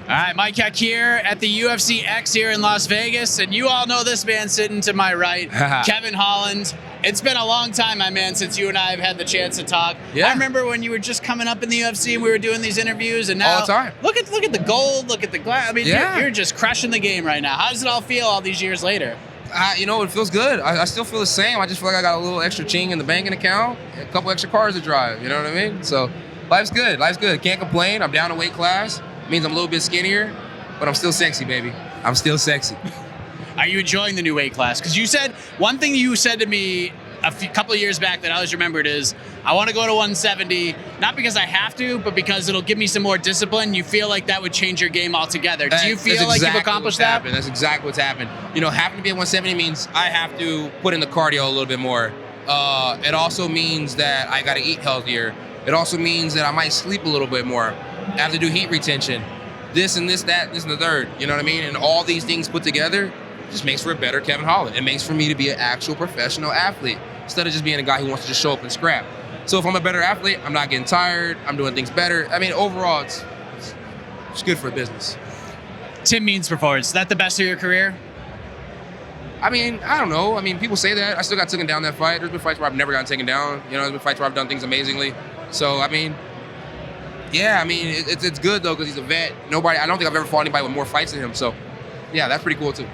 All right, Mike Heck here at the UFC X here in Las Vegas, and you all know this man sitting to my right, Kevin Holland. It's been a long time, my man, since you and I have had the chance to talk. Yeah. I remember when you were just coming up in the UFC and we were doing these interviews, and now all the time. Look at the gold, look at the glass. I mean, Yeah. you're just crushing the game right now. How does it all feel all these years later? It feels good. I still feel the same. I just feel like I got a little extra ching in the banking account, a couple extra cars to drive. You know what I mean? So life's good. Life's good. Can't complain. I'm down a weight class. Means I'm a little bit skinnier, but I'm still sexy, baby. I'm still sexy. Are you enjoying the new weight class? Because you said, one thing you said to me couple of years back that I always remembered is, I want to go to 170, not because I have to, but because it'll give me some more discipline. You feel like that would change your game altogether. Do you feel like you've accomplished that? That's exactly what's happened. Having to be at 170 means I have to put in the cardio a little bit more. It also means that I got to eat healthier. It also means that I might sleep a little bit more. I have to do heat retention. This and this, that, this and the third. You know what I mean? And all these things put together just makes for a better Kevin Holland. It makes for me to be an actual professional athlete instead of just being a guy who wants to just show up and scrap. So if I'm a better athlete, I'm not getting tired, I'm doing things better. I mean, overall, it's good for business. Tim Means performance, is that the best of your career? I mean, I don't know. I mean, people say that. I still got taken down that fight. There's been fights where I've never gotten taken down. There's been fights where I've done things amazingly. So, I mean, yeah, it's good, though, because he's a vet. I don't think I've ever fought anybody with more fights than him. So, yeah, that's pretty cool, too.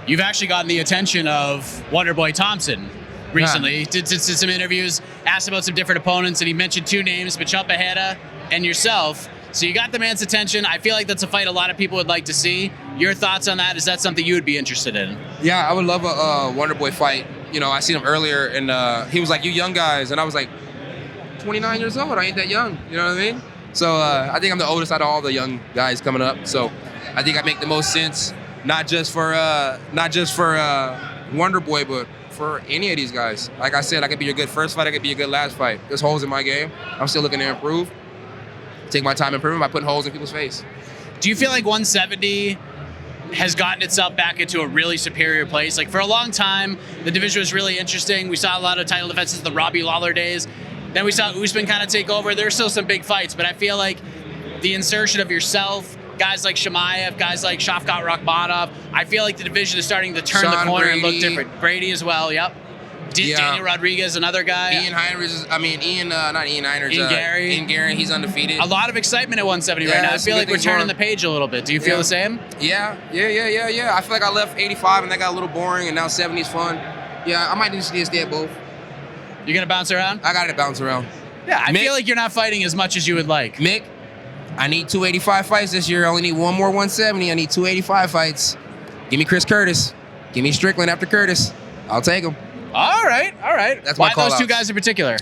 You've actually gotten the attention of Wonderboy Thompson recently. Did some interviews, asked about some different opponents, and he mentioned two names, Machapa Heda and yourself. So you got the man's attention. I feel like that's a fight a lot of people would like to see. Your thoughts on that? Is that something you would be interested in? Yeah, I would love a Wonderboy fight. I seen him earlier, and he was like, "You young guys," and I was like, 29 years old. I ain't that young. You know what I mean? So I think I'm the oldest out of all the young guys coming up. So I think I make the most sense, not just for Wonderboy, but for any of these guys. Like I said, I could be a good first fight, I could be a good last fight. There's holes in my game. I'm still looking to improve. Take my time improving by putting holes in people's face. Do you feel like 170 has gotten itself back into a really superior place? Like, for a long time, the division was really interesting. We saw a lot of title defenses, the Robbie Lawler days. Then we saw Usman kind of take over. There's still some big fights, but I feel like the insertion of yourself, guys like Shamaev, guys like Shavkat Rakhmonov, I feel like the division is starting to turn the corner and look different. Brady as well, yep. Daniel Rodriguez, another guy. Ian Gary. Ian Gary, he's undefeated. A lot of excitement at 170 right now. I feel like we're turning the page a little bit. Do you feel the same? Yeah. I feel like I left 85 and that got a little boring, and now 70 is fun. Yeah, I might just stay at both. You're going to bounce around? I got to bounce around. Yeah, I feel like you're not fighting as much as you would like. Mick, I need 285 fights this year. I only need one more 170. I need 285 fights. Give me Chris Curtis. Give me Strickland after Curtis. I'll take him. All right. That's my call. Why those two guys in particular?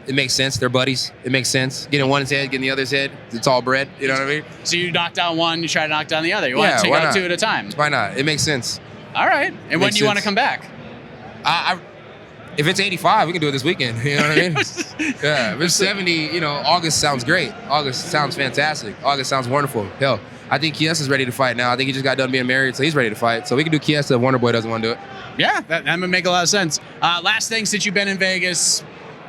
It makes sense. They're buddies. It makes sense. Getting one's head, getting the other's head. It's all bread. You know what I mean? So you knock down one, you try to knock down the other. You want to take out two at a time. Why not? It makes sense. All right. And when do you want to come back? If it's 85, we can do it this weekend. You know what I mean? Yeah. If it's 70, August sounds great. August sounds fantastic. August sounds wonderful. Hell, I think Kiesa's ready to fight now. I think he just got done being married, so he's ready to fight. So we can do Kiesa if Wonderboy doesn't want to do it. Yeah, that would make a lot of sense. Last thing, since you've been in Vegas,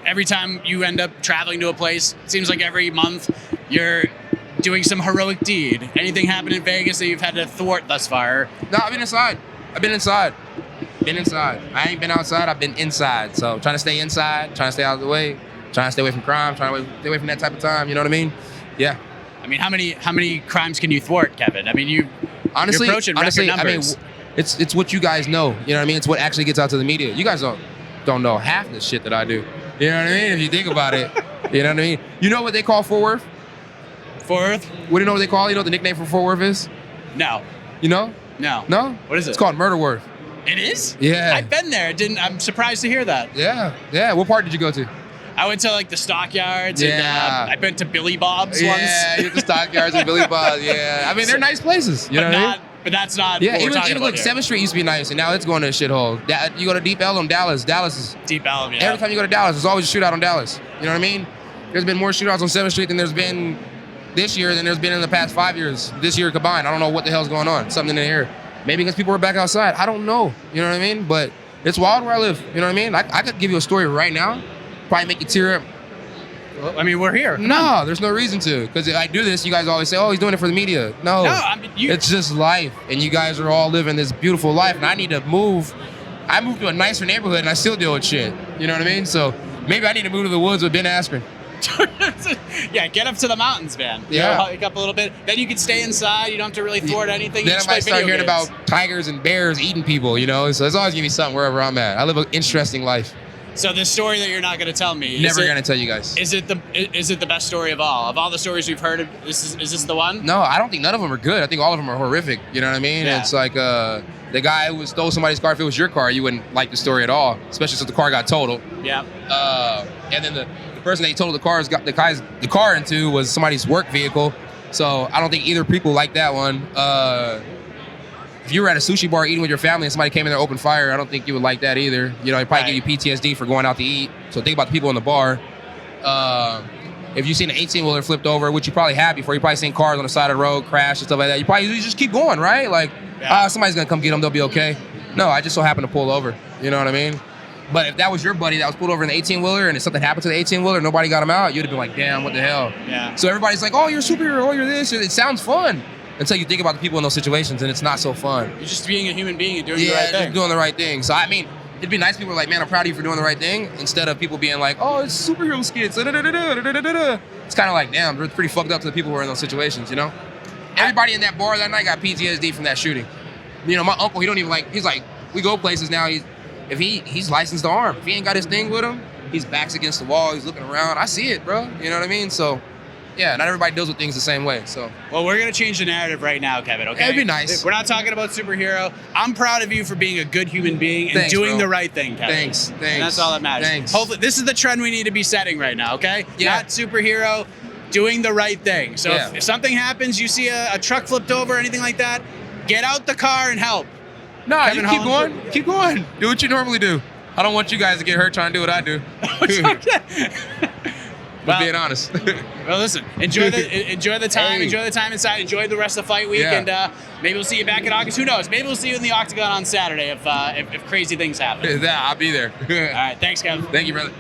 every time you end up traveling to a place, it seems like every month you're doing some heroic deed. Anything happen in Vegas that you've had to thwart thus far? No, I've been inside. I ain't been outside. I've been inside. So trying to stay inside, trying to stay out of the way, trying to stay away from crime, trying to stay away from that type of time. You know what I mean? Yeah. I mean, how many crimes can you thwart, Kevin? I mean, you're approaching record numbers. It's what you guys know. You know what I mean? It's what actually gets out to the media. You guys don't know half the shit that I do. You know what I mean? If you think about it. You know what I mean? You know what they call Fort Worth? Fort Worth? What do you know what they call it? You know what the nickname for Fort Worth is? No. You know? No. No? What is it? It's called Murder Worth. It is? Yeah. I've been there. I'm surprised to hear that. Yeah. What part did you go to? I went to like the stockyards and I've been to Billy Bob's once. Yeah, you went to stockyards and Billy Bob's. Yeah. I mean, they're nice places. You know what I mean? But that's not. Yeah, what we're even talking about look, here. 7th Street used to be nice, and now it's going to a shithole. You go to Deep Ellum, Dallas. Dallas is Deep Ellum. Yeah. Every time you go to Dallas, there's always a shootout on Dallas. You know what I mean? There's been more shootouts on 7th Street than there's been this year than there's been in the past 5 years. This year combined, I don't know what the hell's going on. Something in the air. Maybe because people were back outside. I don't know. You know what I mean? But it's wild where I live. You know what I mean? I could give you a story right now, probably make you tear up. Well, I mean, we're here. No, there's no reason to. Because if I do this, you guys always say, oh, he's doing it for the media. No, I mean, it's just life. And you guys are all living this beautiful life. And I need to move. I moved to a nicer neighborhood and I still deal with shit. You know what I mean? So maybe I need to move to the woods with Ben Askren. Yeah, get up to the mountains, man. Yeah. Hike up a little bit. Then you can stay inside. You don't have to really thwart anything. Then I might start hearing about tigers and bears eating people, you know? So there's always gonna be something wherever I'm at. I live an interesting life. So the story that you're not going to tell me. Never going to tell you guys. Is it the best story of all? Of all the stories we've heard, is this the one? No, I don't think none of them are good. I think all of them are horrific. You know what I mean? Yeah. It's like the guy who stole somebody's car. If it was your car, you wouldn't like the story at all, especially since the car got totaled. Yeah. And then the person that he totaled the car into was somebody's work vehicle. So I don't think either people like that one. If you were at a sushi bar eating with your family and somebody came in there open fire, I don't think you would like that either. You know, it probably give you PTSD for going out to eat. So think about the people in the bar. If you've seen an 18-wheeler flipped over, which you probably have before, you probably seen cars on the side of the road crash and stuff like that. You just keep going, right? Like, somebody's gonna come get them, they'll be okay. No, I just so happened to pull over. You know what I mean? But if that was your buddy that was pulled over in the 18-wheeler and if something happened to the 18-wheeler, nobody got him out, you'd have been like, damn, what the hell? Yeah. So everybody's like, oh, you're a superhero, oh, you're this. It sounds fun. Until you think about the people in those situations and it's not so fun. You're just being a human being and doing the right thing. Yeah, just doing the right thing. So, I mean, it'd be nice if people were like, man, I'm proud of you for doing the right thing, instead of people being like, oh, it's superhero skits. It's kind of like, damn, we're pretty fucked up to the people who are in those situations, you know? Everybody in that bar that night got PTSD from that shooting. You know, my uncle, he don't even like, he's like, we go places now, he's licensed to arm. If he ain't got his thing with him, his back's against the wall, he's looking around. I see it, bro. You know what I mean? So, yeah, not everybody deals with things the same way. So, well, we're gonna change the narrative right now, Kevin. Okay, it'd be nice. We're not talking about superhero. I'm proud of you for being a good human being and doing the right thing, Kevin. Thanks. And that's all that matters. Thanks. Hopefully, this is the trend we need to be setting right now. Okay, yeah. Not superhero, doing the right thing. So if something happens, you see a truck flipped over, or anything like that, get out the car and help. No, Kevin Holland, keep going. Do what you normally do. I don't want you guys to get hurt trying to do what I do. Well, being honest. Well, listen. Enjoy the time. Hey. Enjoy the time inside. Enjoy the rest of the fight week, and maybe we'll see you back in August. Who knows? Maybe we'll see you in the octagon on Saturday if crazy things happen. Yeah, I'll be there. All right. Thanks, Kevin. Thank you, brother.